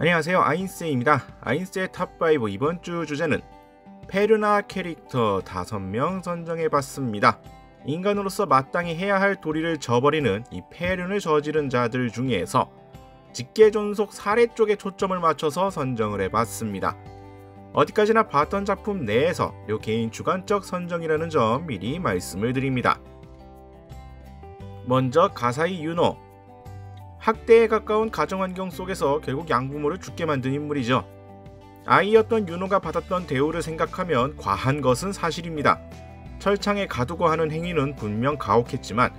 안녕하세요, 아인스입니다. 아인스의 탑5 이번 주 주제는 페르나 캐릭터 5명 선정해봤습니다. 인간으로서 마땅히 해야 할 도리를 저버리는 이 폐륜을 저지른 자들 중에서 직계존속 살해 쪽에 초점을 맞춰서 선정을 해봤습니다. 어디까지나 봤던 작품 내에서 요 개인 주관적 선정이라는 점 미리 말씀을 드립니다. 먼저 가사이 유노. 학대에 가까운 가정환경 속에서 결국 양부모를 죽게 만든 인물이죠. 아이였던 유노가 받았던 대우를 생각하면 과한 것은 사실입니다. 철창에 가두고 하는 행위는 분명 가혹했지만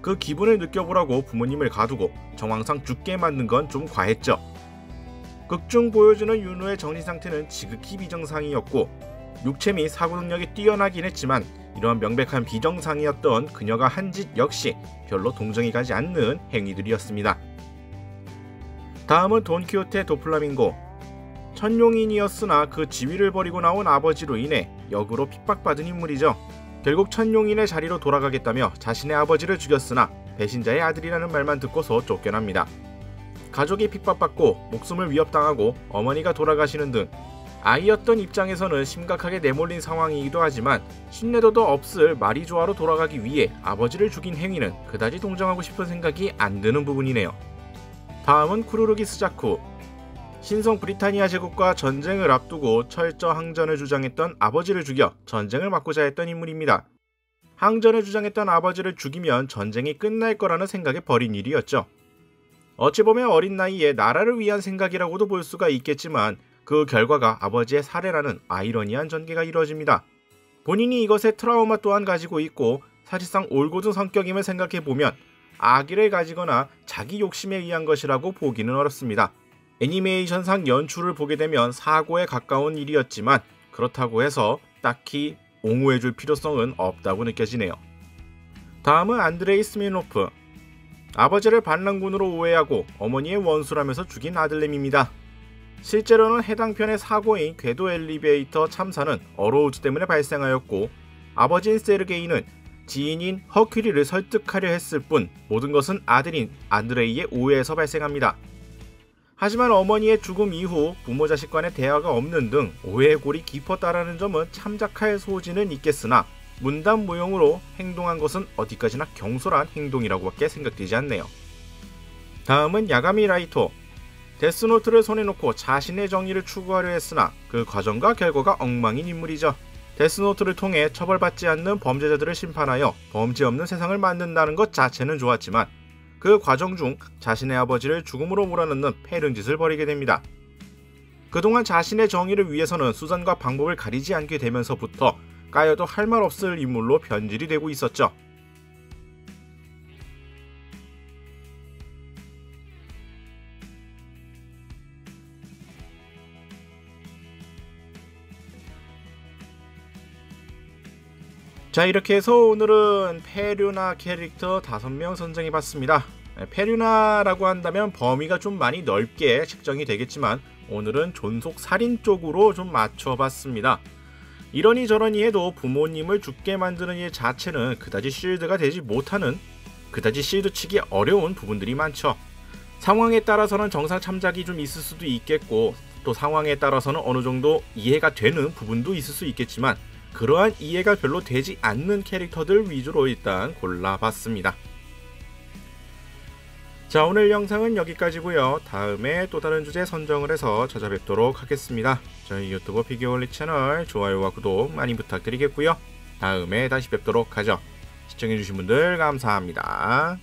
그 기분을 느껴보라고 부모님을 가두고 정황상 죽게 만든 건 좀 과했죠. 극중 보여주는 유노의 정신상태는 지극히 비정상이었고 육체 및 사고 능력이 뛰어나긴 했지만 이러한 명백한 비정상이었던 그녀가 한 짓 역시 별로 동정이 가지 않는 행위들이었습니다. 다음은 돈키호테 도플라밍고. 천룡인이었으나 그 지위를 버리고 나온 아버지로 인해 역으로 핍박받은 인물이죠. 결국 천룡인의 자리로 돌아가겠다며 자신의 아버지를 죽였으나 배신자의 아들이라는 말만 듣고서 쫓겨납니다. 가족이 핍박받고 목숨을 위협당하고 어머니가 돌아가시는 등 아이였던 입장에서는 심각하게 내몰린 상황이기도 하지만 신뢰도도 없을 마리조아로 돌아가기 위해 아버지를 죽인 행위는 그다지 동정하고 싶은 생각이 안 드는 부분이네요. 다음은 쿠루루기 스자쿠. 신성 브리타니아 제국과 전쟁을 앞두고 철저 항전을 주장했던 아버지를 죽여 전쟁을 막고자 했던 인물입니다. 항전을 주장했던 아버지를 죽이면 전쟁이 끝날 거라는 생각에 벌인 일이었죠. 어찌 보면 어린 나이에 나라를 위한 생각이라고도 볼 수가 있겠지만 그 결과가 아버지의 살해라는 아이러니한 전개가 이루어집니다. 본인이 이것에 트라우마 또한 가지고 있고 사실상 올곧은 성격임을 생각해보면 악의를 가지거나 자기 욕심에 의한 것이라고 보기는 어렵습니다. 애니메이션상 연출을 보게 되면 사고에 가까운 일이었지만 그렇다고 해서 딱히 옹호해줄 필요성은 없다고 느껴지네요. 다음은 안드레이 스미노프. 아버지를 반란군으로 오해하고 어머니의 원수라면서 죽인 아들내미입니다. 실제로는 해당 편의 사고인 궤도 엘리베이터 참사는 어로우즈 때문에 발생하였고 아버지인 세르게이는 지인인 허큐리를 설득하려 했을 뿐 모든 것은 아들인 안드레이의 오해에서 발생합니다. 하지만 어머니의 죽음 이후 부모 자식 간의 대화가 없는 등 오해의 골이 깊었다라는 점은 참작할 소지는 있겠으나 문단무용으로 행동한 것은 어디까지나 경솔한 행동이라고밖에 생각되지 않네요. 다음은 야가미 라이토. 데스노트를 손에 놓고 자신의 정의를 추구하려 했으나 그 과정과 결과가 엉망인 인물이죠. 데스노트를 통해 처벌받지 않는 범죄자들을 심판하여 범죄 없는 세상을 만든다는 것 자체는 좋았지만 그 과정 중 자신의 아버지를 죽음으로 몰아넣는 폐륜짓을 벌이게 됩니다. 그동안 자신의 정의를 위해서는 수단과 방법을 가리지 않게 되면서부터 까여도 할 말 없을 인물로 변질이 되고 있었죠. 자, 이렇게 해서 오늘은 페르나 캐릭터 5명 선정해봤습니다. 페르나라고 한다면 범위가 좀 많이 넓게 측정이 되겠지만 오늘은 존속 살인 쪽으로 좀 맞춰봤습니다. 이러니 저러니 해도 부모님을 죽게 만드는 일 자체는 그다지 실드가 되지 못하는, 그다지 실드 치기 어려운 부분들이 많죠. 상황에 따라서는 정상 참작이 좀 있을 수도 있겠고 또 상황에 따라서는 어느 정도 이해가 되는 부분도 있을 수 있겠지만 그러한 이해가 별로 되지 않는 캐릭터들 위주로 일단 골라봤습니다. 자, 오늘 영상은 여기까지고요. 다음에 또 다른 주제 선정을 해서 찾아뵙도록 하겠습니다. 저희 유튜브 피규어올리 채널 좋아요와 구독 많이 부탁드리겠고요. 다음에 다시 뵙도록 하죠. 시청해주신 분들 감사합니다.